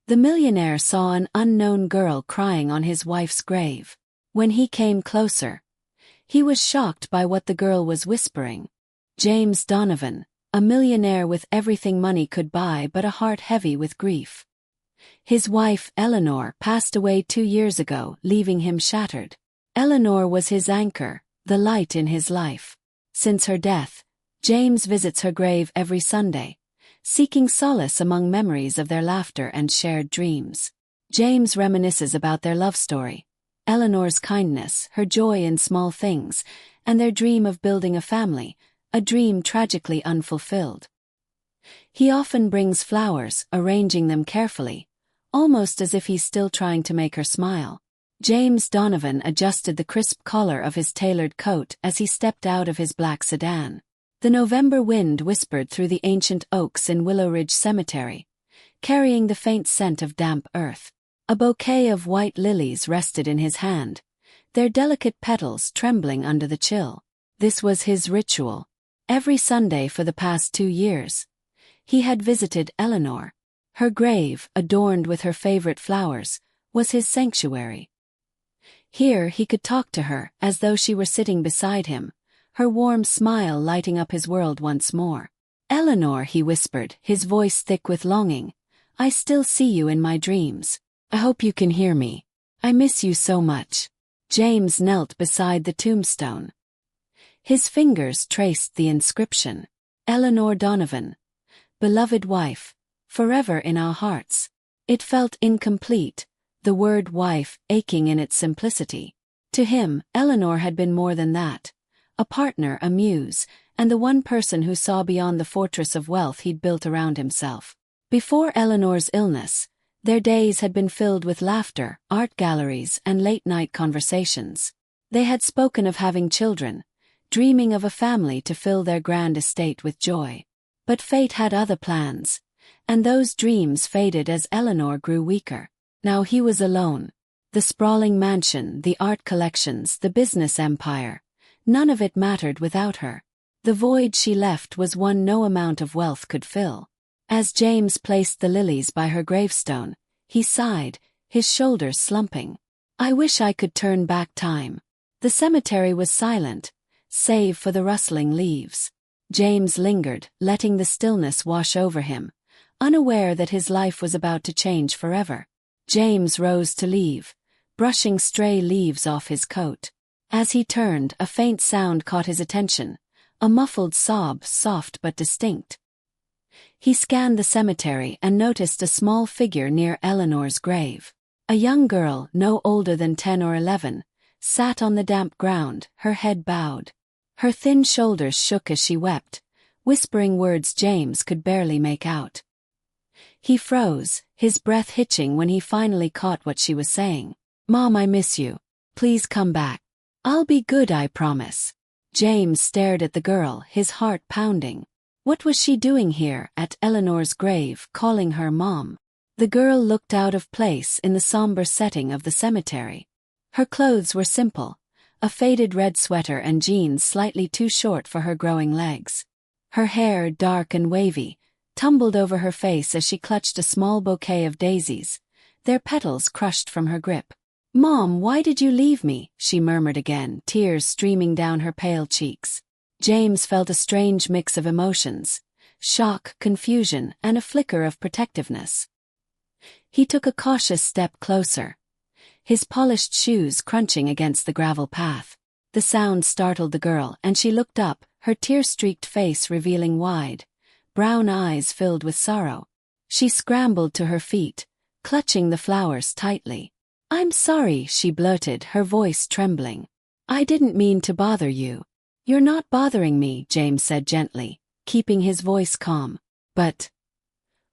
The millionaire saw an unknown girl crying on his wife's grave. When he came closer, he was shocked by what the girl was whispering. James Donovan, a millionaire with everything money could buy but a heart heavy with grief. His wife, Eleanor, passed away 2 years ago, leaving him shattered. Eleanor was his anchor, the light in his life. Since her death, James visits her grave every Sunday, seeking solace among memories of their laughter and shared dreams. James reminisces about their love story, Eleanor's kindness, her joy in small things, and their dream of building a family, a dream tragically unfulfilled. He often brings flowers, arranging them carefully, almost as if he's still trying to make her smile. James Donovan adjusted the crisp collar of his tailored coat as he stepped out of his black sedan. The November wind whispered through the ancient oaks in Willow Ridge Cemetery, carrying the faint scent of damp earth. A bouquet of white lilies rested in his hand, their delicate petals trembling under the chill. This was his ritual. Every Sunday for the past 2 years, he had visited Eleanor. Her grave, adorned with her favorite flowers, was his sanctuary. Here he could talk to her as though she were sitting beside him, her warm smile lighting up his world once more. "Eleanor," he whispered, his voice thick with longing, "I still see you in my dreams. I hope you can hear me. I miss you so much." James knelt beside the tombstone. His fingers traced the inscription, "Eleanor Donovan, beloved wife, forever in our hearts." It felt incomplete, the word wife aching in its simplicity. To him, Eleanor had been more than that. A partner, a muse, and the one person who saw beyond the fortress of wealth he'd built around himself. Before Eleanor's illness, their days had been filled with laughter, art galleries, and late-night conversations. They had spoken of having children, dreaming of a family to fill their grand estate with joy. But fate had other plans, and those dreams faded as Eleanor grew weaker. Now he was alone. The sprawling mansion, the art collections, the business empire, none of it mattered without her. The void she left was one no amount of wealth could fill. As James placed the lilies by her gravestone, he sighed, his shoulders slumping. "I wish I could turn back time." The cemetery was silent, save for the rustling leaves. James lingered, letting the stillness wash over him, unaware that his life was about to change forever. James rose to leave, brushing stray leaves off his coat. As he turned, a faint sound caught his attention, a muffled sob, soft but distinct. He scanned the cemetery and noticed a small figure near Eleanor's grave. A young girl, no older than 10 or 11, sat on the damp ground, her head bowed. Her thin shoulders shook as she wept, whispering words James could barely make out. He froze, his breath hitching when he finally caught what she was saying. "Mom, I miss you. Please come back. I'll be good, I promise." James stared at the girl, his heart pounding. What was she doing here, at Eleanor's grave, calling her mom? The girl looked out of place in the somber setting of the cemetery. Her clothes were simple, a faded red sweater and jeans slightly too short for her growing legs. Her hair, dark and wavy, tumbled over her face as she clutched a small bouquet of daisies, their petals crushed from her grip. "Mom, why did you leave me?" she murmured again, tears streaming down her pale cheeks. James felt a strange mix of emotions, shock, confusion, and a flicker of protectiveness. He took a cautious step closer, his polished shoes crunching against the gravel path. The sound startled the girl, and she looked up, her tear-streaked face revealing wide, brown eyes filled with sorrow. She scrambled to her feet, clutching the flowers tightly. "I'm sorry," she blurted, her voice trembling. "I didn't mean to bother you." "You're not bothering me," James said gently, keeping his voice calm. "But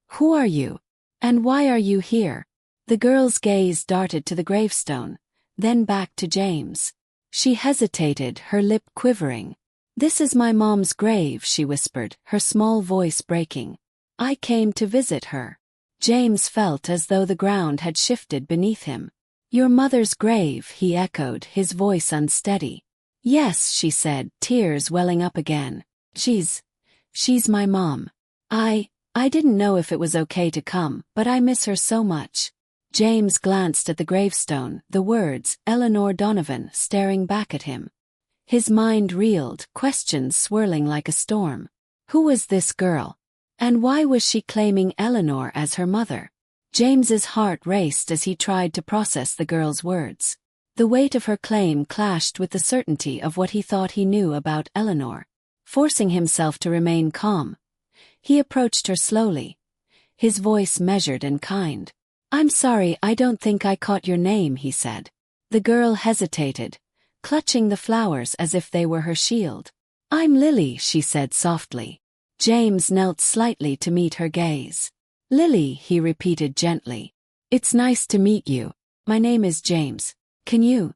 who are you? And why are you here?" The girl's gaze darted to the gravestone, then back to James. She hesitated, her lip quivering. "This is my mom's grave," she whispered, her small voice breaking. "I came to visit her." James felt as though the ground had shifted beneath him. "Your mother's grave," he echoed, his voice unsteady. "Yes," she said, tears welling up again. She's my mom. I didn't know if it was okay to come, but I miss her so much. James glanced at the gravestone, the words, Eleanor Donovan, staring back at him. His mind reeled, questions swirling like a storm. Who was this girl? And why was she claiming Eleanor as her mother? James's heart raced as he tried to process the girl's words. The weight of her claim clashed with the certainty of what he thought he knew about Eleanor. Forcing himself to remain calm, he approached her slowly, his voice measured and kind. I'm sorry, I don't think I caught your name, he said. The girl hesitated, clutching the flowers as if they were her shield. I'm Lily, she said softly. James knelt slightly to meet her gaze. Lily, he repeated gently. It's nice to meet you. My name is James. Can you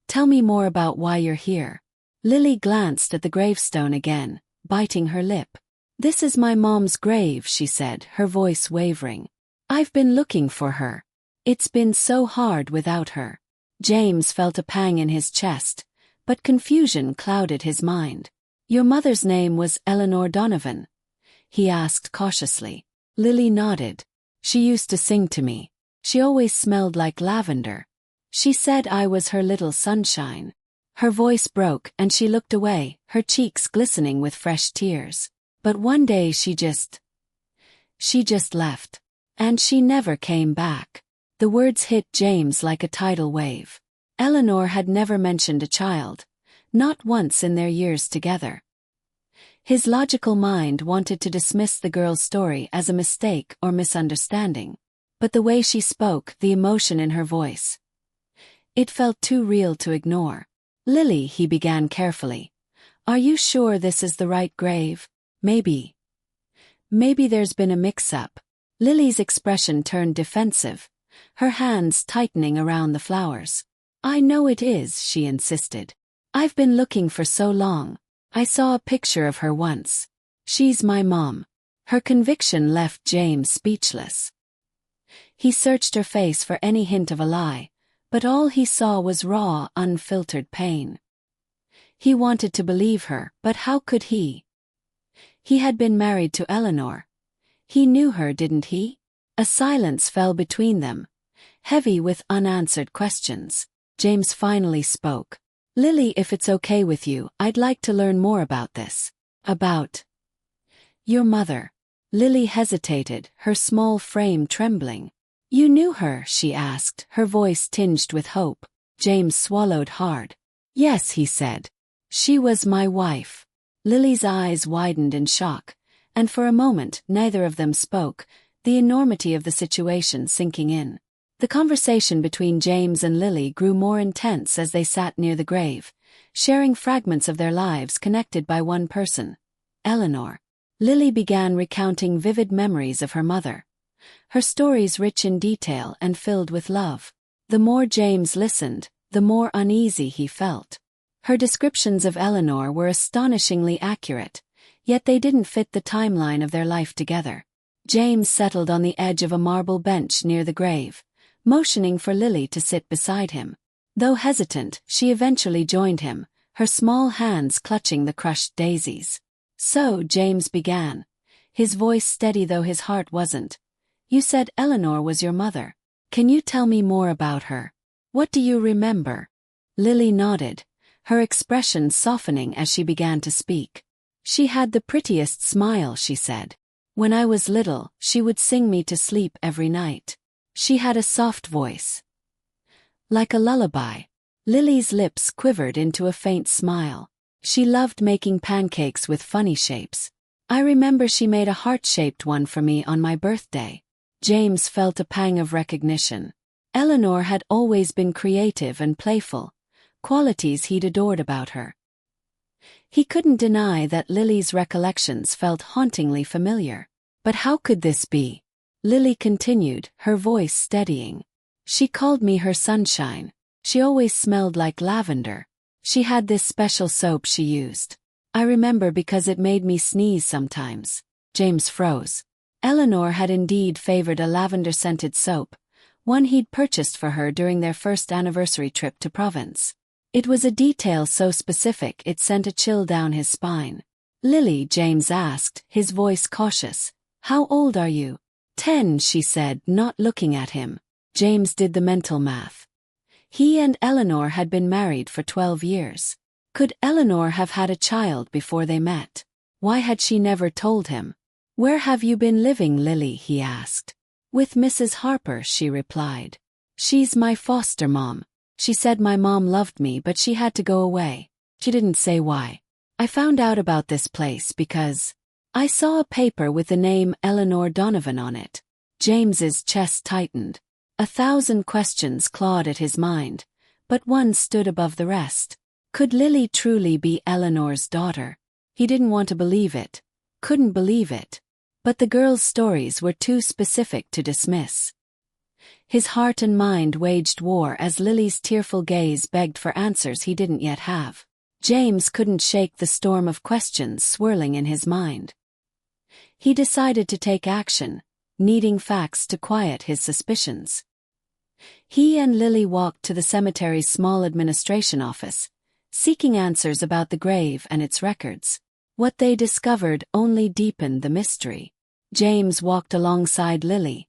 tell me more about why you're here? Lily glanced at the gravestone again, biting her lip. This is my mom's grave, she said, her voice wavering. I've been looking for her. It's been so hard without her. James felt a pang in his chest, but confusion clouded his mind. Your mother's name was Eleanor Donovan? He asked cautiously. Lily nodded. She used to sing to me. She always smelled like lavender. She said I was her little sunshine. Her voice broke and she looked away, her cheeks glistening with fresh tears. But one day she just left. And she never came back. The words hit James like a tidal wave. Eleanor had never mentioned a child, not once in their years together. His logical mind wanted to dismiss the girl's story as a mistake or misunderstanding. But the way she spoke, the emotion in her voice, it felt too real to ignore. Lily, he began carefully. Are you sure this is the right grave? Maybe there's been a mix-up. Lily's expression turned defensive, her hands tightening around the flowers. I know it is, she insisted. I've been looking for so long. I saw a picture of her once. She's my mom. Her conviction left James speechless. He searched her face for any hint of a lie, but all he saw was raw, unfiltered pain. He wanted to believe her, but how could he? He had been married to Eleanor. He knew her, didn't he? A silence fell between them, heavy with unanswered questions. James finally spoke. Lily, if it's okay with you, I'd like to learn more about this. About your mother. Lily hesitated, her small frame trembling. You knew her, she asked, her voice tinged with hope. James swallowed hard. Yes, he said. She was my wife. Lily's eyes widened in shock, and for a moment neither of them spoke, the enormity of the situation sinking in. The conversation between James and Lily grew more intense as they sat near the grave, sharing fragments of their lives connected by one person, Eleanor. Lily began recounting vivid memories of her mother, her stories rich in detail and filled with love. The more James listened, the more uneasy he felt. Her descriptions of Eleanor were astonishingly accurate, yet they didn't fit the timeline of their life together. James settled on the edge of a marble bench near the grave, motioning for Lily to sit beside him. Though hesitant, she eventually joined him, her small hands clutching the crushed daisies. So, James began, his voice steady though his heart wasn't. You said Eleanor was your mother. Can you tell me more about her? What do you remember? Lily nodded, her expression softening as she began to speak. She had the prettiest smile, she said. When I was little, she would sing me to sleep every night. She had a soft voice, like a lullaby. Lily's lips quivered into a faint smile. She loved making pancakes with funny shapes. I remember she made a heart-shaped one for me on my birthday. James felt a pang of recognition. Eleanor had always been creative and playful, qualities he'd adored about her. He couldn't deny that Lily's recollections felt hauntingly familiar. But how could this be? Lily continued, her voice steadying. She called me her sunshine. She always smelled like lavender. She had this special soap she used. I remember because it made me sneeze sometimes. James froze. Eleanor had indeed favored a lavender-scented soap, one he'd purchased for her during their first anniversary trip to Provence. It was a detail so specific it sent a chill down his spine. Lily, James asked, his voice cautious, How old are you? 10, she said, not looking at him. James did the mental math. He and Eleanor had been married for 12 years. Could Eleanor have had a child before they met? Why had she never told him? Where have you been living, Lily? He asked. With Mrs. Harper, she replied. She's my foster mom. She said my mom loved me but she had to go away. She didn't say why. I found out about this place because I saw a paper with the name Eleanor Donovan on it. James's chest tightened. 1,000 questions clawed at his mind, but one stood above the rest. Could Lily truly be Eleanor's daughter? He didn't want to believe it, couldn't believe it. But the girl's stories were too specific to dismiss. His heart and mind waged war as Lily's tearful gaze begged for answers he didn't yet have. James couldn't shake the storm of questions swirling in his mind. He decided to take action, needing facts to quiet his suspicions. He and Lily walked to the cemetery's small administration office, seeking answers about the grave and its records. What they discovered only deepened the mystery. James walked alongside Lily,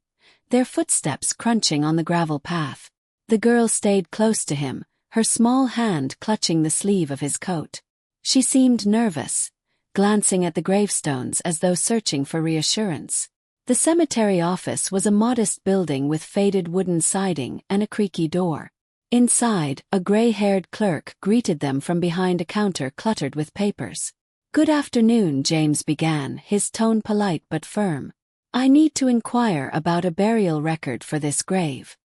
their footsteps crunching on the gravel path. The girl stayed close to him, her small hand clutching the sleeve of his coat. She seemed nervous, glancing at the gravestones as though searching for reassurance. The cemetery office was a modest building with faded wooden siding and a creaky door. Inside, a gray-haired clerk greeted them from behind a counter cluttered with papers. Good afternoon, James began, his tone polite but firm. I need to inquire about a burial record for this grave.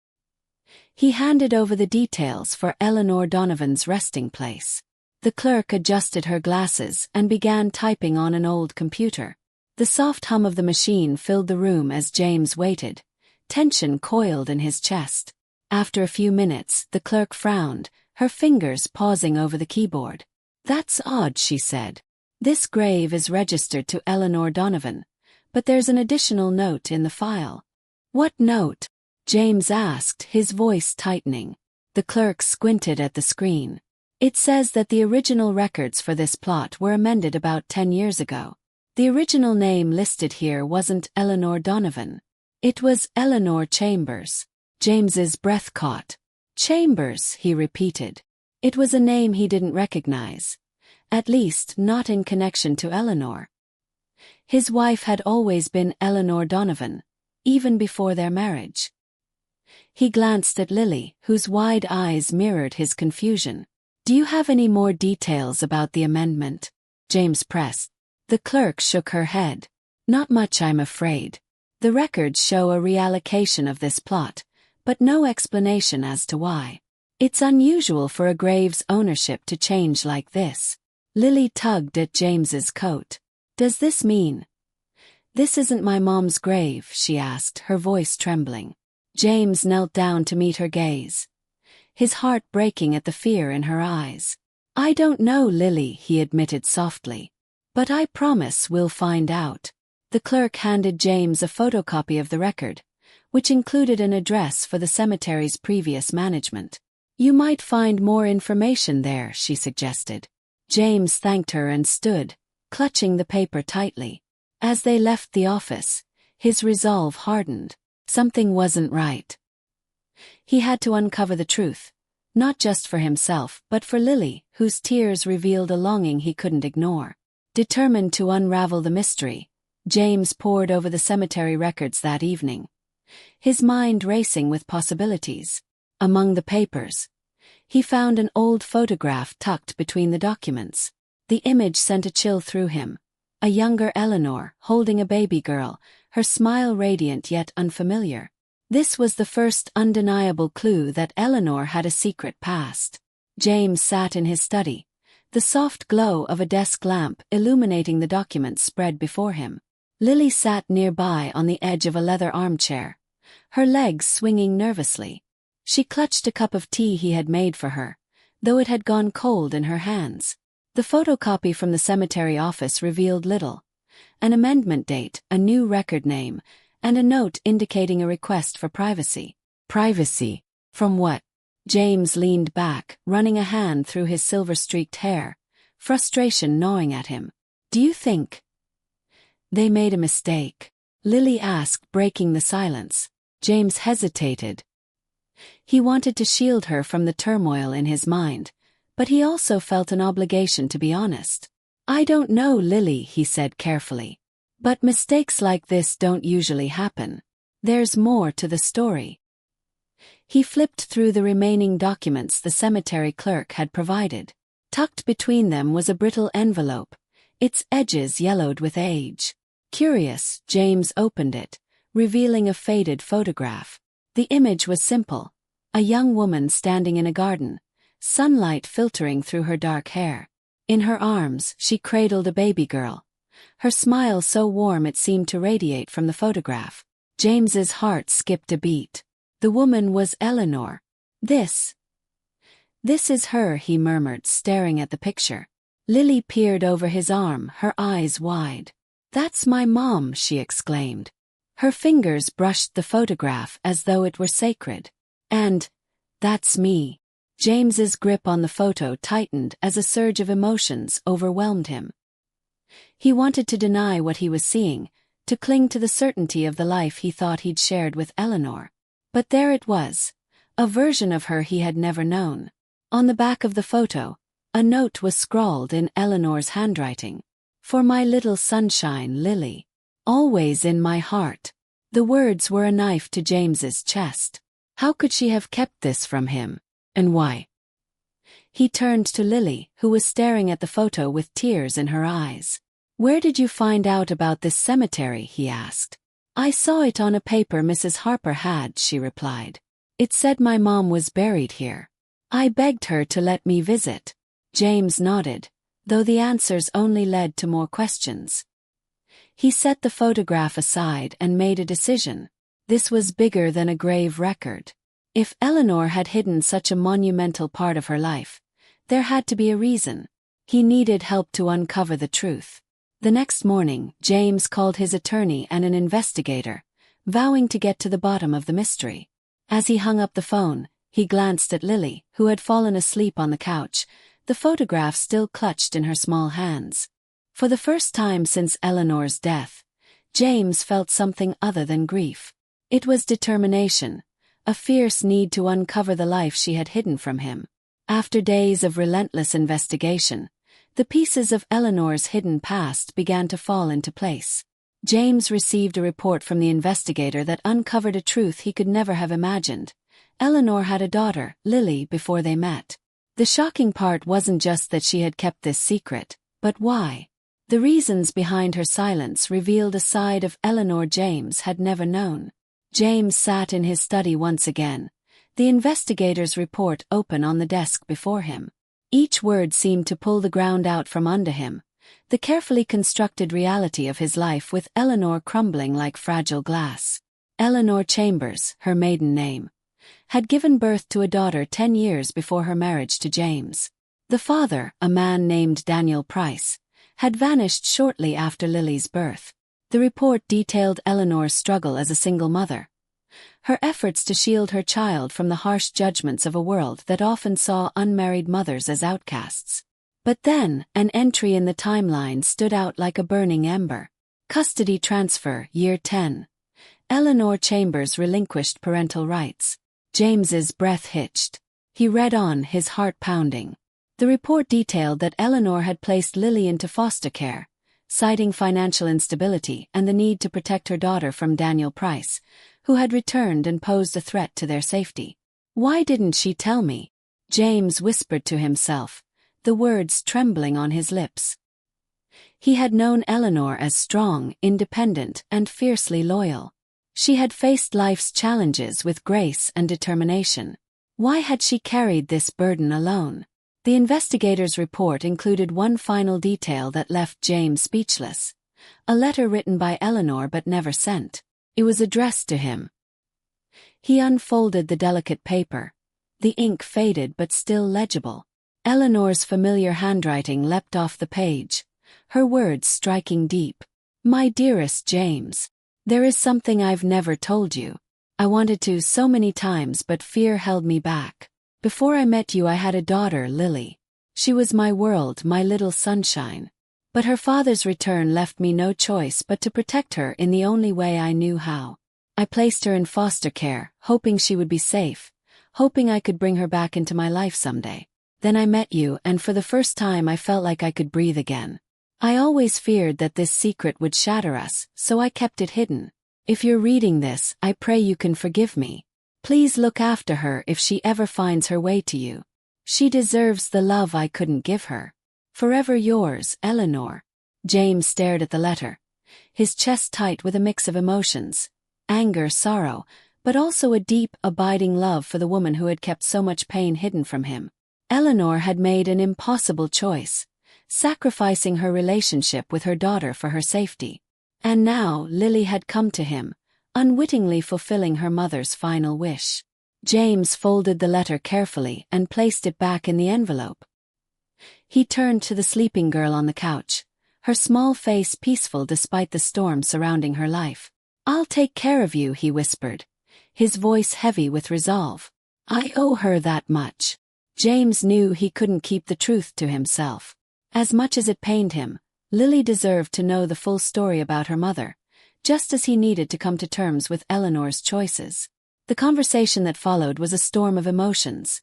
He handed over the details for Eleanor Donovan's resting place. The clerk adjusted her glasses and began typing on an old computer. The soft hum of the machine filled the room as James waited, tension coiled in his chest. After a few minutes, the clerk frowned, her fingers pausing over the keyboard. That's odd, she said. This grave is registered to Eleanor Donovan, but there's an additional note in the file. What note? James asked, his voice tightening. The clerk squinted at the screen. It says that the original records for this plot were amended about 10 years ago. The original name listed here wasn't Eleanor Donovan. It was Eleanor Chambers. James's breath caught. Chambers, he repeated. It was a name he didn't recognize. At least, not in connection to Eleanor. His wife had always been Eleanor Donovan, even before their marriage. He glanced at Lily, whose wide eyes mirrored his confusion. Do you have any more details about the amendment? James pressed. The clerk shook her head. Not much, I'm afraid. The records show a reallocation of this plot, but no explanation as to why. It's unusual for a grave's ownership to change like this. Lily tugged at James's coat. Does this mean? This isn't my mom's grave, she asked, her voice trembling. James knelt down to meet her gaze, his heart breaking at the fear in her eyes. I don't know, Lily, he admitted softly. But I promise we'll find out. The clerk handed James a photocopy of the record, which included an address for the cemetery's previous management. You might find more information there, she suggested. James thanked her and stood, clutching the paper tightly. As they left the office, his resolve hardened. Something wasn't right. He had to uncover the truth, not just for himself but for Lily, whose tears revealed a longing he couldn't ignore. Determined to unravel the mystery, James pored over the cemetery records that evening, his mind racing with possibilities. Among the papers, he found an old photograph tucked between the documents. The image sent a chill through him. A younger Eleanor, holding a baby girl, her smile radiant yet unfamiliar. This was the first undeniable clue that Eleanor had a secret past. James sat in his study, the soft glow of a desk lamp illuminating the documents spread before him. Lily sat nearby on the edge of a leather armchair, her legs swinging nervously. She clutched a cup of tea he had made for her, though it had gone cold in her hands. The photocopy from the cemetery office revealed little. An amendment date, a new record name, and a note indicating a request for privacy. Privacy? From what? James leaned back, running a hand through his silver-streaked hair, frustration gnawing at him. Do you think they made a mistake? Lily asked, breaking the silence. James hesitated. He wanted to shield her from the turmoil in his mind, but he also felt an obligation to be honest. "I don't know, Lily," he said carefully. "But mistakes like this don't usually happen. There's more to the story." He flipped through the remaining documents the cemetery clerk had provided. Tucked between them was a brittle envelope, its edges yellowed with age. Curious, James opened it, revealing a faded photograph. The image was simple: a young woman standing in a garden, sunlight filtering through her dark hair. In her arms, she cradled a baby girl, her smile so warm it seemed to radiate from the photograph. James's heart skipped a beat. The woman was Eleanor. This is her, he murmured, staring at the picture. Lily peered over his arm, her eyes wide. "That's my mom," she exclaimed. Her fingers brushed the photograph as though it were sacred. "And that's me." James's grip on the photo tightened as a surge of emotions overwhelmed him. He wanted to deny what he was seeing, to cling to the certainty of the life he thought he'd shared with Eleanor. But there it was, a version of her he had never known. On the back of the photo, a note was scrawled in Eleanor's handwriting. "For my little sunshine, Lily. Always in my heart." The words were a knife to James's chest. How could she have kept this from him? And why? He turned to Lily, who was staring at the photo with tears in her eyes. "Where did you find out about this cemetery?" he asked. "I saw it on a paper Mrs. Harper had," she replied. "It said my mom was buried here. I begged her to let me visit." James nodded, though the answers only led to more questions. He set the photograph aside and made a decision. This was bigger than a grave record. If Eleanor had hidden such a monumental part of her life, there had to be a reason. He needed help to uncover the truth. The next morning, James called his attorney and an investigator, vowing to get to the bottom of the mystery. As he hung up the phone, he glanced at Lily, who had fallen asleep on the couch, the photograph still clutched in her small hands. For the first time since Eleanor's death, James felt something other than grief. It was determination, a fierce need to uncover the life she had hidden from him. After days of relentless investigation, the pieces of Eleanor's hidden past began to fall into place. James received a report from the investigator that uncovered a truth he could never have imagined. Eleanor had a daughter, Lily, before they met. The shocking part wasn't just that she had kept this secret, but why. The reasons behind her silence revealed a side of Eleanor James had never known. James sat in his study once again, the investigator's report open on the desk before him. Each word seemed to pull the ground out from under him, the carefully constructed reality of his life with Eleanor crumbling like fragile glass. Eleanor Chambers, her maiden name, had given birth to a daughter 10 years before her marriage to James. The father, a man named Daniel Price, had vanished shortly after Lily's birth. The report detailed Eleanor's struggle as a single mother, her efforts to shield her child from the harsh judgments of a world that often saw unmarried mothers as outcasts. But then, an entry in the timeline stood out like a burning ember. Custody transfer, year 10. Eleanor Chambers relinquished parental rights. James's breath hitched. He read on, his heart pounding. The report detailed that Eleanor had placed Lily into foster care, citing financial instability and the need to protect her daughter from Daniel Price, who had returned and posed a threat to their safety. "Why didn't she tell me?" James whispered to himself, the words trembling on his lips. He had known Eleanor as strong, independent, and fiercely loyal. She had faced life's challenges with grace and determination. Why had she carried this burden alone? The investigator's report included one final detail that left James speechless. A letter written by Eleanor but never sent. It was addressed to him. He unfolded the delicate paper. The ink faded but still legible. Eleanor's familiar handwriting leapt off the page, her words striking deep. "My dearest James, there is something I've never told you. I wanted to so many times but fear held me back. Before I met you I had a daughter, Lily. She was my world, my little sunshine. But her father's return left me no choice but to protect her in the only way I knew how. I placed her in foster care, hoping she would be safe, hoping I could bring her back into my life someday. Then I met you, and for the first time I felt like I could breathe again. I always feared that this secret would shatter us, so I kept it hidden. If you're reading this, I pray you can forgive me. Please look after her if she ever finds her way to you. She deserves the love I couldn't give her. Forever yours, Eleanor. James stared at the letter, his chest tight with a mix of emotions, anger, sorrow, but also a deep, abiding love for the woman who had kept so much pain hidden from him. Eleanor had made an impossible choice, sacrificing her relationship with her daughter for her safety. And now Lily had come to him, unwittingly fulfilling her mother's final wish. James folded the letter carefully and placed it back in the envelope. He turned to the sleeping girl on the couch, her small face peaceful despite the storm surrounding her life. "I'll take care of you," he whispered, his voice heavy with resolve. "I owe her that much." James knew he couldn't keep the truth to himself. As much as it pained him, Lily deserved to know the full story about her mother, just as he needed to come to terms with Eleanor's choices. The conversation that followed was a storm of emotions,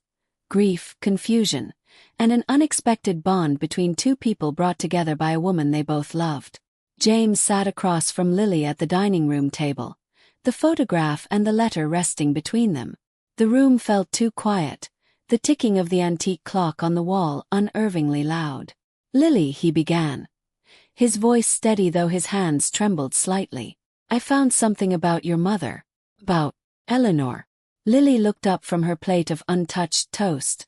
grief, confusion, and an unexpected bond between two people brought together by a woman they both loved. James sat across from Lily at the dining room table, the photograph and the letter resting between them. The room felt too quiet, the ticking of the antique clock on the wall unnervingly loud. "Lily," he began, his voice steady though his hands trembled slightly. "I found something about your mother." "About Eleanor?" Lily looked up from her plate of untouched toast,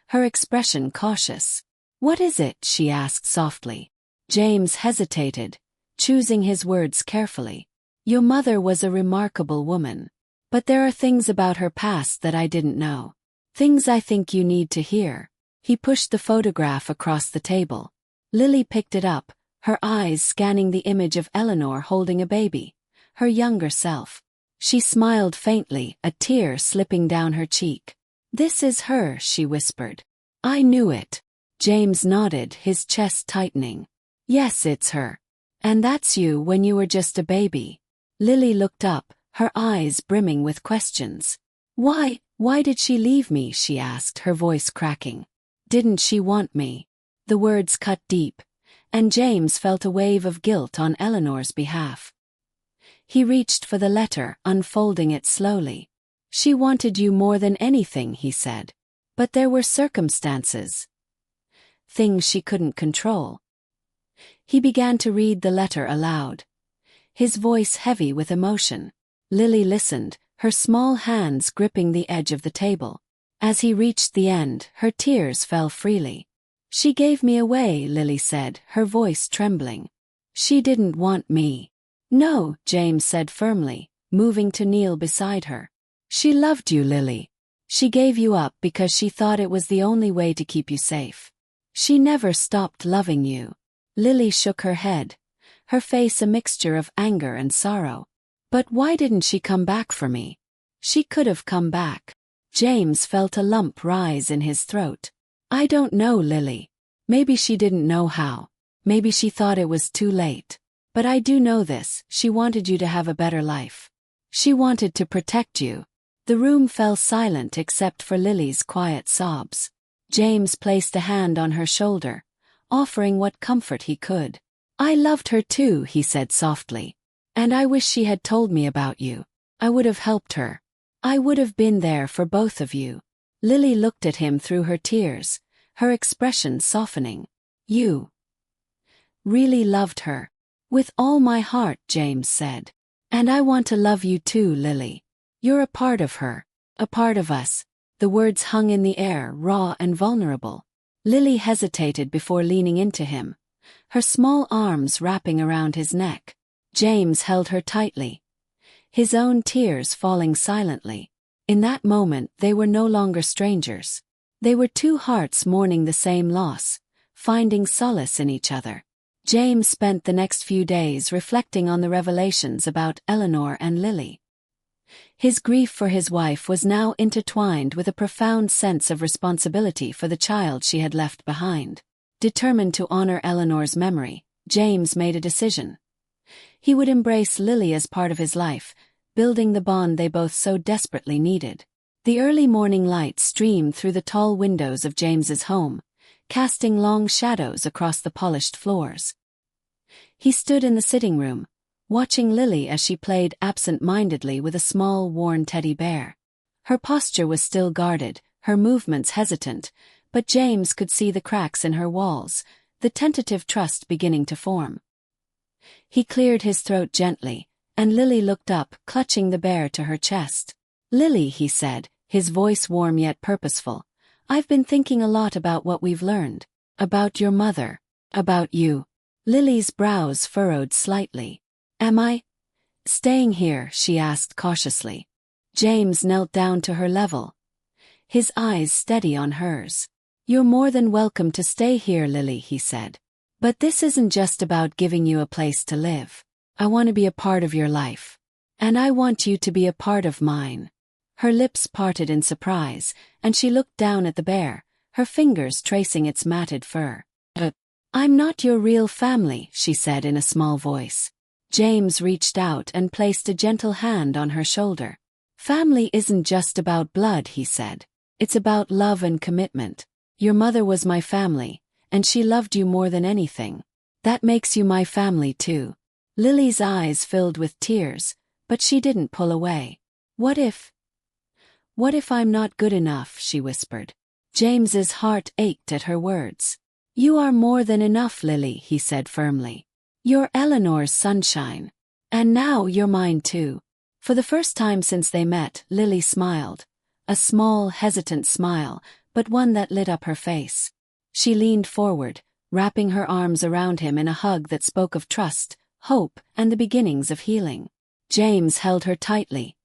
her expression cautious. "What is it?" she asked softly. James hesitated, choosing his words carefully. "Your mother was a remarkable woman. But there are things about her past that I didn't know. Things I think you need to hear." He pushed the photograph across the table. Lily picked it up, her eyes scanning the image of Eleanor holding a baby, her younger self. She smiled faintly, a tear slipping down her cheek. "This is her," she whispered. "I knew it." James nodded, his chest tightening. "Yes, it's her. And that's you when you were just a baby." Lily looked up, her eyes brimming with questions. Why did she leave me?" she asked, her voice cracking. "Didn't she want me?" The words cut deep, and James felt a wave of guilt on Eleanor's behalf. He reached for the letter, unfolding it slowly. "She wanted you more than anything," he said. "But there were circumstances. Things she couldn't control." He began to read the letter aloud, his voice heavy with emotion. Lily listened, her small hands gripping the edge of the table. As he reached the end, her tears fell freely. "She gave me away," Lily said, her voice trembling. "She didn't want me." "No," James said firmly, moving to kneel beside her. "She loved you, Lily. She gave you up because she thought it was the only way to keep you safe. She never stopped loving you." Lily shook her head, her face a mixture of anger and sorrow. "But why didn't she come back for me? She could have come back." James felt a lump rise in his throat. "I don't know, Lily. Maybe she didn't know how. Maybe she thought it was too late. But I do know this: she wanted you to have a better life. She wanted to protect you." The room fell silent except for Lily's quiet sobs. James placed a hand on her shoulder, offering what comfort he could. "I loved her too," he said softly. "And I wish she had told me about you. I would have helped her. I would have been there for both of you." Lily looked at him through her tears, her expression softening. "You really loved her?" "With all my heart," James said. "And I want to love you too, Lily. You're a part of her, a part of us." The words hung in the air, raw and vulnerable. Lily hesitated before leaning into him, her small arms wrapping around his neck. James held her tightly, his own tears falling silently. In that moment they were no longer strangers. They were two hearts mourning the same loss, finding solace in each other. James spent the next few days reflecting on the revelations about Eleanor and Lily. His grief for his wife was now intertwined with a profound sense of responsibility for the child she had left behind. Determined to honor Eleanor's memory, James made a decision. He would embrace Lily as part of his life, building the bond they both so desperately needed. The early morning light streamed through the tall windows of James's home, casting long shadows across the polished floors. He stood in the sitting room, watching Lily as she played absent-mindedly with a small, worn teddy bear. Her posture was still guarded, her movements hesitant, but James could see the cracks in her walls, the tentative trust beginning to form. He cleared his throat gently, and Lily looked up, clutching the bear to her chest. "Lily," he said, his voice warm yet purposeful, "I've been thinking a lot about what we've learned. About your mother. About you." Lily's brows furrowed slightly. "Am I staying here?" she asked cautiously. James knelt down to her level, his eyes steady on hers. "You're more than welcome to stay here, Lily," he said. "But this isn't just about giving you a place to live. I want to be a part of your life. And I want you to be a part of mine." Her lips parted in surprise, and she looked down at the bear, her fingers tracing its matted fur. "I'm not your real family," she said in a small voice. James reached out and placed a gentle hand on her shoulder. "Family isn't just about blood," he said. "It's about love and commitment. Your mother was my family, and she loved you more than anything. That makes you my family too." Lily's eyes filled with tears, but she didn't pull away. What if I'm not good enough?" she whispered. James's heart ached at her words. "You are more than enough, Lily," he said firmly. "You're Eleanor's sunshine. And now you're mine too." For the first time since they met, Lily smiled. A small, hesitant smile, but one that lit up her face. She leaned forward, wrapping her arms around him in a hug that spoke of trust, hope, and the beginnings of healing. James held her tightly,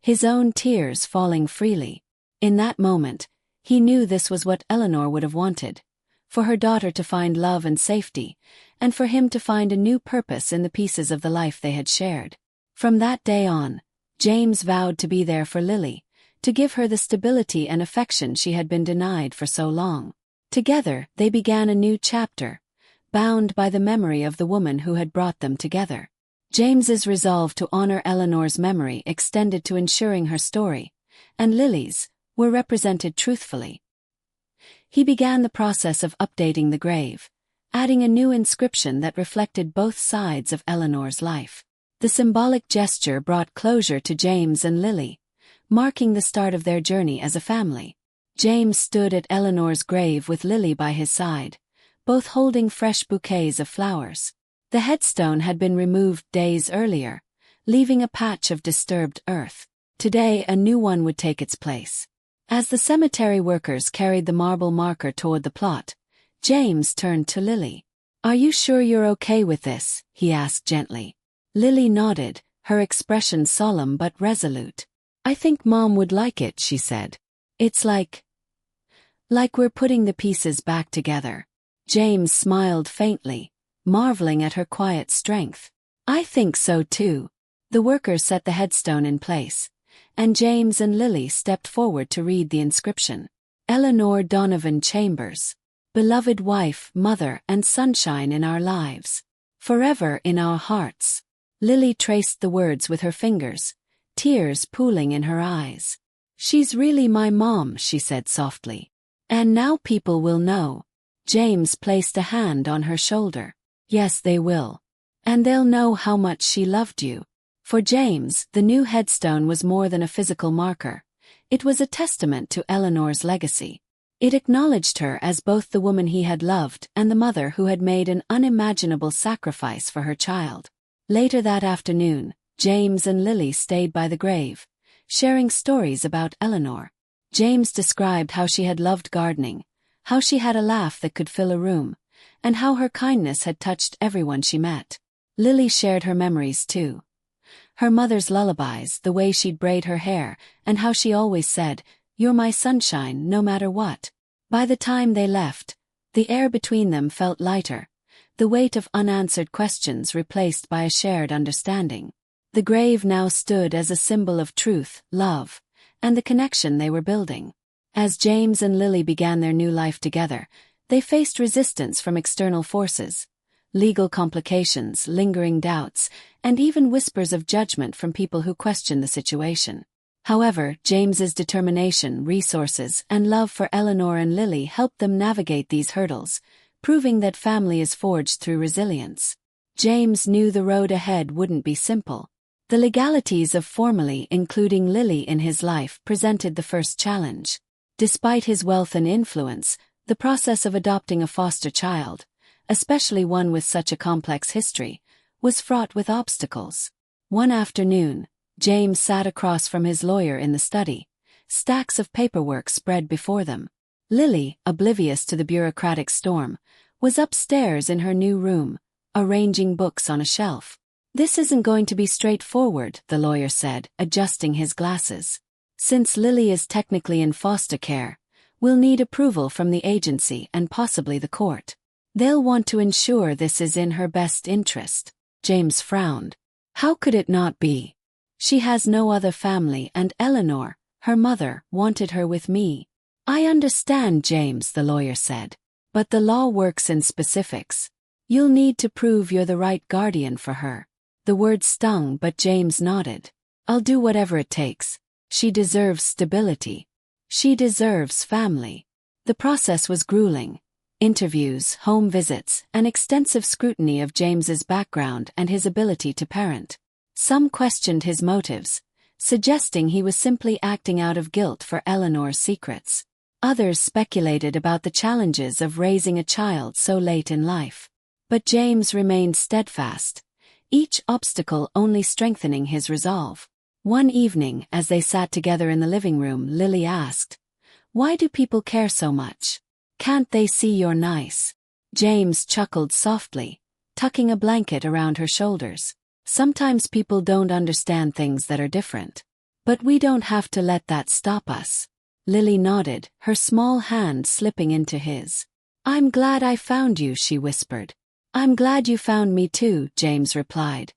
his own tears falling freely. In that moment, he knew this was what Eleanor would have wanted. For her daughter to find love and safety, and for him to find a new purpose in the pieces of the life they had shared. From that day on, James vowed to be there for Lily, to give her the stability and affection she had been denied for so long. Together, they began a new chapter, bound by the memory of the woman who had brought them together. James's resolve to honor Eleanor's memory extended to ensuring her story, and Lily's, were represented truthfully. He began the process of updating the grave, adding a new inscription that reflected both sides of Eleanor's life. The symbolic gesture brought closure to James and Lily, marking the start of their journey as a family. James stood at Eleanor's grave with Lily by his side, both holding fresh bouquets of flowers. The headstone had been removed days earlier, leaving a patch of disturbed earth. Today a new one would take its place. As the cemetery workers carried the marble marker toward the plot, James turned to Lily. "Are you sure you're okay with this?" he asked gently. Lily nodded, her expression solemn but resolute. "I think Mom would like it," she said. "It's like we're putting the pieces back together." James smiled faintly, marveling at her quiet strength. "I think so too." The workers set the headstone in place, and James and Lily stepped forward to read the inscription. Eleanor Donovan Chambers. Beloved wife, mother, and sunshine in our lives. Forever in our hearts. Lily traced the words with her fingers, tears pooling in her eyes. "She's really my mom," she said softly. "And now people will know." James placed a hand on her shoulder. "Yes, they will. And they'll know how much she loved you." For James, the new headstone was more than a physical marker. It was a testament to Eleanor's legacy. It acknowledged her as both the woman he had loved and the mother who had made an unimaginable sacrifice for her child. Later that afternoon, James and Lily stayed by the grave, sharing stories about Eleanor. James described how she had loved gardening, how she had a laugh that could fill a room, and how her kindness had touched everyone she met. Lily shared her memories too. Her mother's lullabies, the way she'd braid her hair, and how she always said, "You're my sunshine, no matter what." By the time they left, the air between them felt lighter, the weight of unanswered questions replaced by a shared understanding. The grave now stood as a symbol of truth, love, and the connection they were building. As James and Lily began their new life together, they faced resistance from external forces. legal complications, lingering doubts, and even whispers of judgment from people who question the situation. However, James's determination, resources, and love for Eleanor and Lily helped them navigate these hurdles, proving that family is forged through resilience. James knew the road ahead wouldn't be simple. The legalities of formally including Lily in his life presented the first challenge. Despite his wealth and influence, the process of adopting a foster child, especially one with such a complex history, was fraught with obstacles. One afternoon, James sat across from his lawyer in the study, stacks of paperwork spread before them. Lily, oblivious to the bureaucratic storm, was upstairs in her new room, arranging books on a shelf. "This isn't going to be straightforward," the lawyer said, adjusting his glasses. "Since Lily is technically in foster care, we'll need approval from the agency and possibly the court. They'll want to ensure this is in her best interest." James frowned. How could it not be? She has no other family, and Eleanor, her mother, wanted her with me. "I understand, James," the lawyer said. "But the law works in specifics. You'll need to prove you're the right guardian for her." The word stung, but James nodded. "I'll do whatever it takes. She deserves stability. She deserves family." The process was grueling. Interviews, home visits, and extensive scrutiny of James's background and his ability to parent. Some questioned his motives, suggesting he was simply acting out of guilt for Eleanor's secrets. Others speculated about the challenges of raising a child so late in life. But James remained steadfast, each obstacle only strengthening his resolve. One evening, as they sat together in the living room, Lily asked, "Why do people care so much? Can't they see you're nice?" James chuckled softly, tucking a blanket around her shoulders. "Sometimes people don't understand things that are different. But we don't have to let that stop us." Lily nodded, her small hand slipping into his. "I'm glad I found you," she whispered. "I'm glad you found me too," James replied,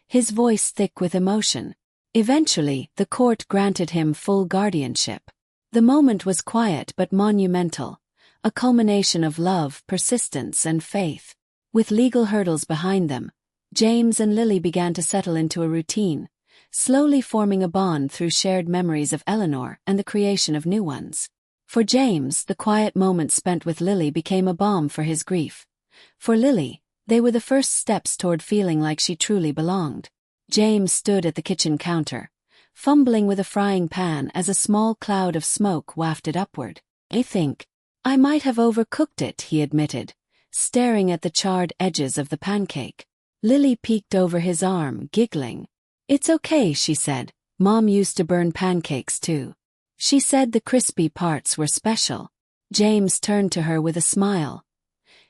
his voice thick with emotion. Eventually, the court granted him full guardianship. The moment was quiet but monumental, a culmination of love, persistence, and faith. With legal hurdles behind them, James and Lily began to settle into a routine, slowly forming a bond through shared memories of Eleanor and the creation of new ones. For James, the quiet moments spent with Lily became a balm for his grief. For Lily, they were the first steps toward feeling like she truly belonged. James stood at the kitchen counter, fumbling with a frying pan as a small cloud of smoke wafted upward. "I think I might have overcooked it," he admitted, staring at the charred edges of the pancake. Lily peeked over his arm, giggling. "It's okay," she said. "Mom used to burn pancakes too. She said the crispy parts were special." James turned to her with a smile,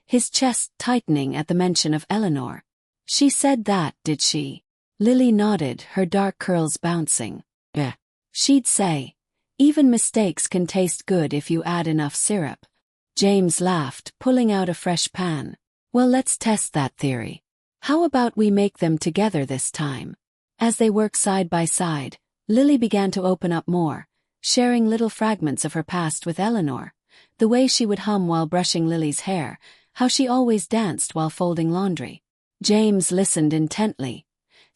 his chest tightening at the mention of Eleanor. "She said that, did she?" Lily nodded, her dark curls bouncing. "Yeah. She'd say, even mistakes can taste good if you add enough syrup." James laughed, pulling out a fresh pan. "Well, let's test that theory. How about we make them together this time?" As they worked side by side, Lily began to open up more, sharing little fragments of her past with Eleanor, the way she would hum while brushing Lily's hair, how she always danced while folding laundry. James listened intently,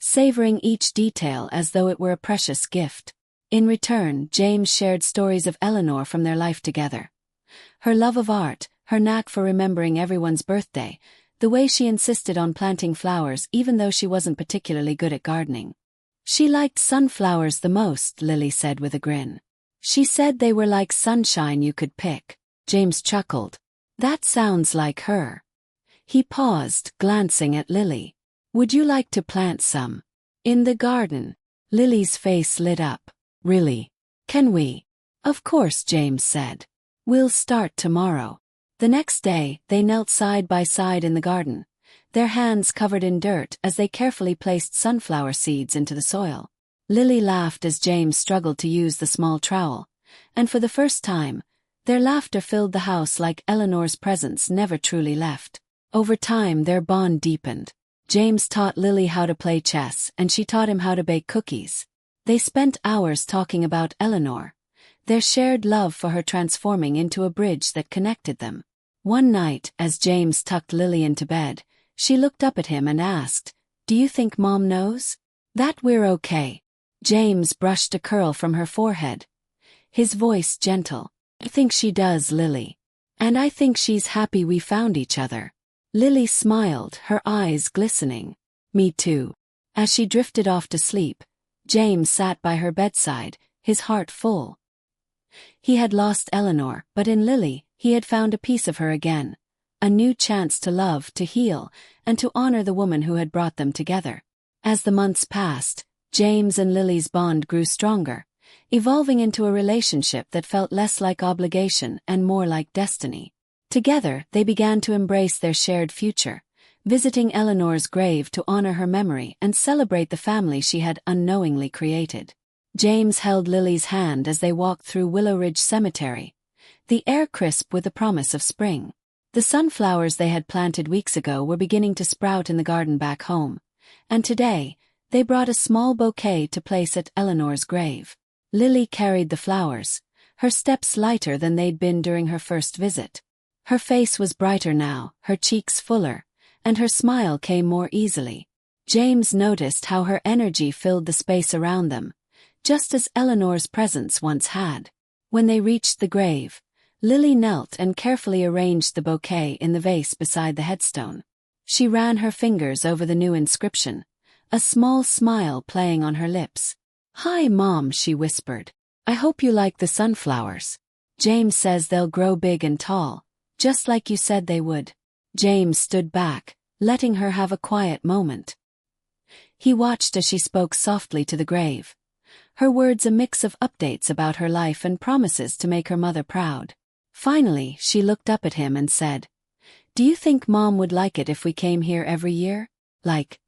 savoring each detail as though it were a precious gift. In return, James shared stories of Eleanor from their life together. Her love of art, her knack for remembering everyone's birthday, the way she insisted on planting flowers even though she wasn't particularly good at gardening. "She liked sunflowers the most," Lily said with a grin. "She said they were like sunshine you could pick." James chuckled. "That sounds like her." He paused, glancing at Lily. "Would you like to plant some in the garden?" Lily's face lit up. "Really? Can we?" "Of course," James said. "We'll start tomorrow." The next day, they knelt side by side in the garden, their hands covered in dirt as they carefully placed sunflower seeds into the soil. Lily laughed as James struggled to use the small trowel, and for the first time, their laughter filled the house like Eleanor's presence never truly left. Over time, their bond deepened. James taught Lily how to play chess, and she taught him how to bake cookies. They spent hours talking about Eleanor, their shared love for her transforming into a bridge that connected them. One night, as James tucked Lily into bed, She looked up at him and asked, "Do you think Mom knows?" "That we're okay." James brushed a curl from her forehead, his voice gentle. "I think she does, Lily. And I think she's happy we found each other." Lily smiled, her eyes glistening. "Me too." As she drifted off to sleep, James sat by her bedside, his heart full. He had lost Eleanor, but in Lily, he had found a piece of her again. A new chance to love, to heal, and to honor the woman who had brought them together. As the months passed, James and Lily's bond grew stronger, evolving into a relationship that felt less like obligation and more like destiny. Together, they began to embrace their shared future, visiting Eleanor's grave to honor her memory and celebrate the family she had unknowingly created. James held Lily's hand as they walked through Willow Ridge Cemetery, the air crisp with the promise of spring. The sunflowers they had planted weeks ago were beginning to sprout in the garden back home, and today, they brought a small bouquet to place at Eleanor's grave. Lily carried the flowers, her steps lighter than they'd been during her first visit. Her face was brighter now, her cheeks fuller, and her smile came more easily. James noticed how her energy filled the space around them, just as Eleanor's presence once had. When they reached the grave, Lily knelt and carefully arranged the bouquet in the vase beside the headstone. She ran her fingers over the new inscription, a small smile playing on her lips. "Hi, Mom," she whispered. "I hope you like the sunflowers. James says they'll grow big and tall, just like you said they would." James stood back, letting her have a quiet moment. He watched as she spoke softly to the grave, her words a mix of updates about her life and promises to make her mother proud. Finally, she looked up at him and said, "Do you think Mom would like it if we came here every year? Like,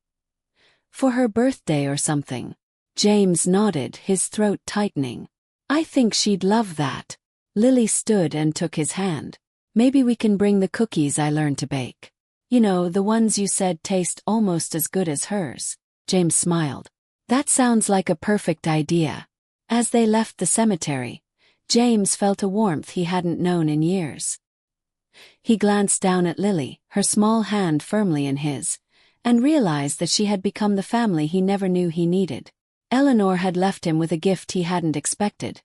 for her birthday or something?" James nodded, his throat tightening. "I think she'd love that." Lily stood and took his hand. "Maybe we can bring the cookies I learned to bake. You know, the ones you said taste almost as good as hers." James smiled. "That sounds like a perfect idea." As they left the cemetery, James felt a warmth he hadn't known in years. He glanced down at Lily, her small hand firmly in his, and realized that she had become the family he never knew he needed. Eleanor had left him with a gift he hadn't expected.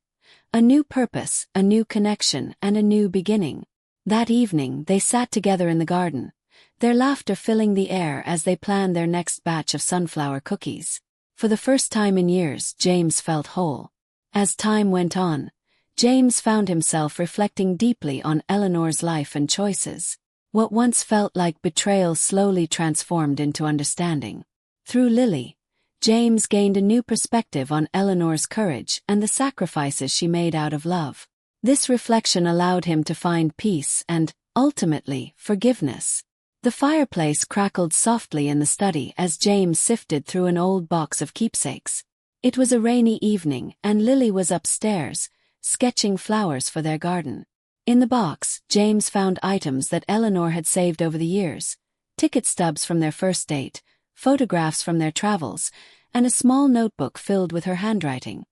A new purpose, a new connection, and a new beginning. That evening, they sat together in the garden, their laughter filling the air as they planned their next batch of sunflower cookies. For the first time in years, James felt whole. As time went on, James found himself reflecting deeply on Eleanor's life and choices. What once felt like betrayal slowly transformed into understanding. Through Lily, James gained a new perspective on Eleanor's courage and the sacrifices she made out of love. This reflection allowed him to find peace and, ultimately, forgiveness. The fireplace crackled softly in the study as James sifted through an old box of keepsakes. It was a rainy evening, and Lily was upstairs, sketching flowers for their garden. In the box, James found items that Eleanor had saved over the years, ticket stubs from their first date, photographs from their travels, and a small notebook filled with her handwriting.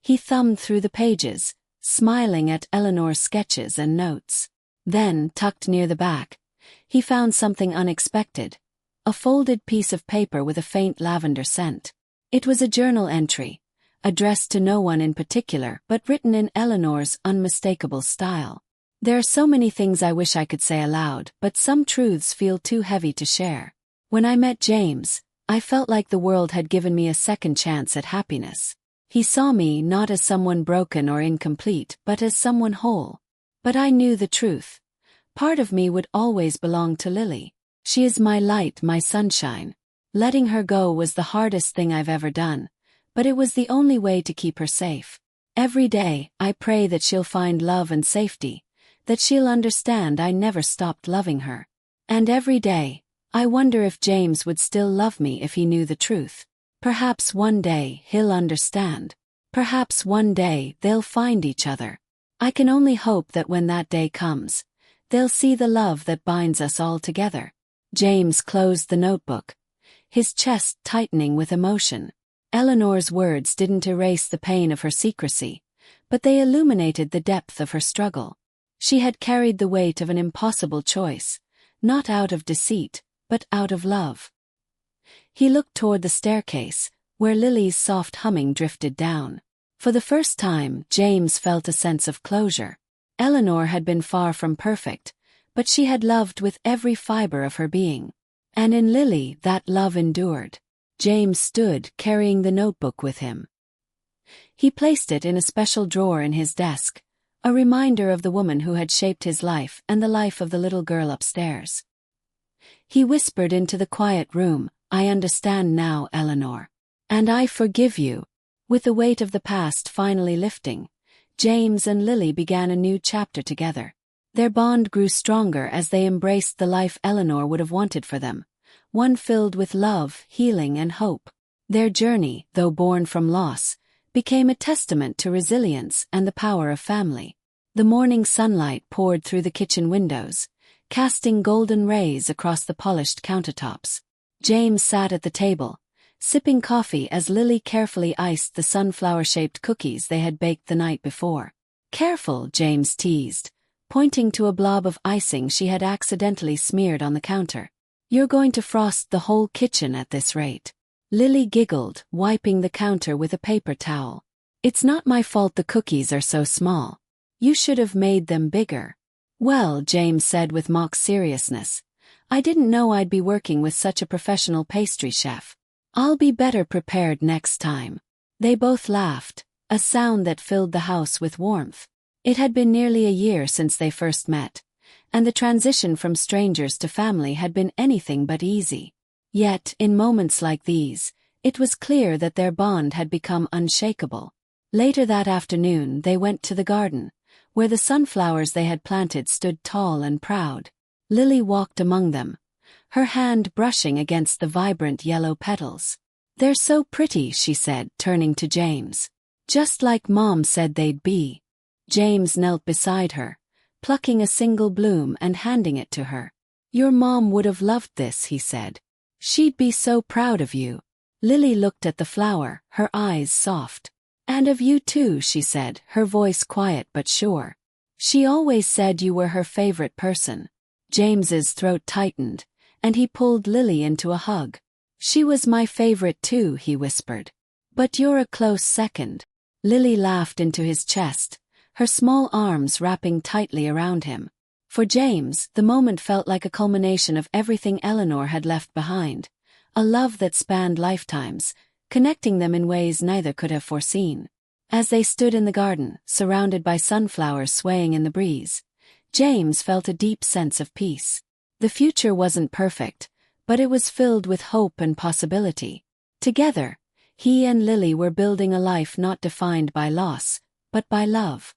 He thumbed through the pages, smiling at Eleanor's sketches and notes. Then, tucked near the back, he found something unexpected, a folded piece of paper with a faint lavender scent. It was a journal entry, addressed to no one in particular but written in Eleanor's unmistakable style. "There are so many things I wish I could say aloud, but some truths feel too heavy to share. When I met James, I felt like the world had given me a second chance at happiness. He saw me not as someone broken or incomplete but as someone whole. But I knew the truth. Part of me would always belong to Lily. She is my light, my sunshine. Letting her go was the hardest thing I've ever done, but it was the only way to keep her safe. Every day, I pray that she'll find love and safety, that she'll understand I never stopped loving her. And every day, I wonder if James would still love me if he knew the truth. Perhaps one day he'll understand. Perhaps one day they'll find each other. I can only hope that when that day comes, they'll see the love that binds us all together." James closed the notebook, his chest tightening with emotion. Eleanor's words didn't erase the pain of her secrecy, but they illuminated the depth of her struggle. She had carried the weight of an impossible choice, not out of deceit, but out of love. He looked toward the staircase, where Lily's soft humming drifted down. For the first time, James felt a sense of closure. Eleanor had been far from perfect, but she had loved with every fiber of her being. And in Lily, that love endured. James stood, carrying the notebook with him. He placed it in a special drawer in his desk, a reminder of the woman who had shaped his life and the life of the little girl upstairs. He whispered into the quiet room, "I understand now, Eleanor. And I forgive you." With the weight of the past finally lifting, James and Lily began a new chapter together. Their bond grew stronger as they embraced the life Eleanor would have wanted for them, one filled with love, healing, and hope. Their journey, though born from loss, became a testament to resilience and the power of family. The morning sunlight poured through the kitchen windows, casting golden rays across the polished countertops. James sat at the table, sipping coffee as Lily carefully iced the sunflower-shaped cookies they had baked the night before. "Careful," James teased, pointing to a blob of icing she had accidentally smeared on the counter. "You're going to frost the whole kitchen at this rate." Lily giggled, wiping the counter with a paper towel. "It's not my fault the cookies are so small. You should have made them bigger." "Well," James said with mock seriousness, "I didn't know I'd be working with such a professional pastry chef. I'll be better prepared next time." They both laughed, a sound that filled the house with warmth. It had been nearly a year since they first met, and the transition from strangers to family had been anything but easy. Yet, in moments like these, it was clear that their bond had become unshakable. Later that afternoon they went to the garden, where the sunflowers they had planted stood tall and proud. Lily walked among them, her hand brushing against the vibrant yellow petals. "They're so pretty," she said, turning to James. "Just like Mom said they'd be." James knelt beside her, plucking a single bloom and handing it to her. "Your mom would have loved this," he said. "She'd be so proud of you." Lily looked at the flower, her eyes soft. "And of you too," she said, her voice quiet but sure. "She always said you were her favorite person." James's throat tightened, and he pulled Lily into a hug. "She was my favorite too," he whispered. "But you're a close second." Lily laughed into his chest, her small arms wrapping tightly around him. For James, the moment felt like a culmination of everything Eleanor had left behind, a love that spanned lifetimes, connecting them in ways neither could have foreseen. As they stood in the garden, surrounded by sunflowers swaying in the breeze, James felt a deep sense of peace. The future wasn't perfect, but it was filled with hope and possibility. Together, he and Lily were building a life not defined by loss, but by love.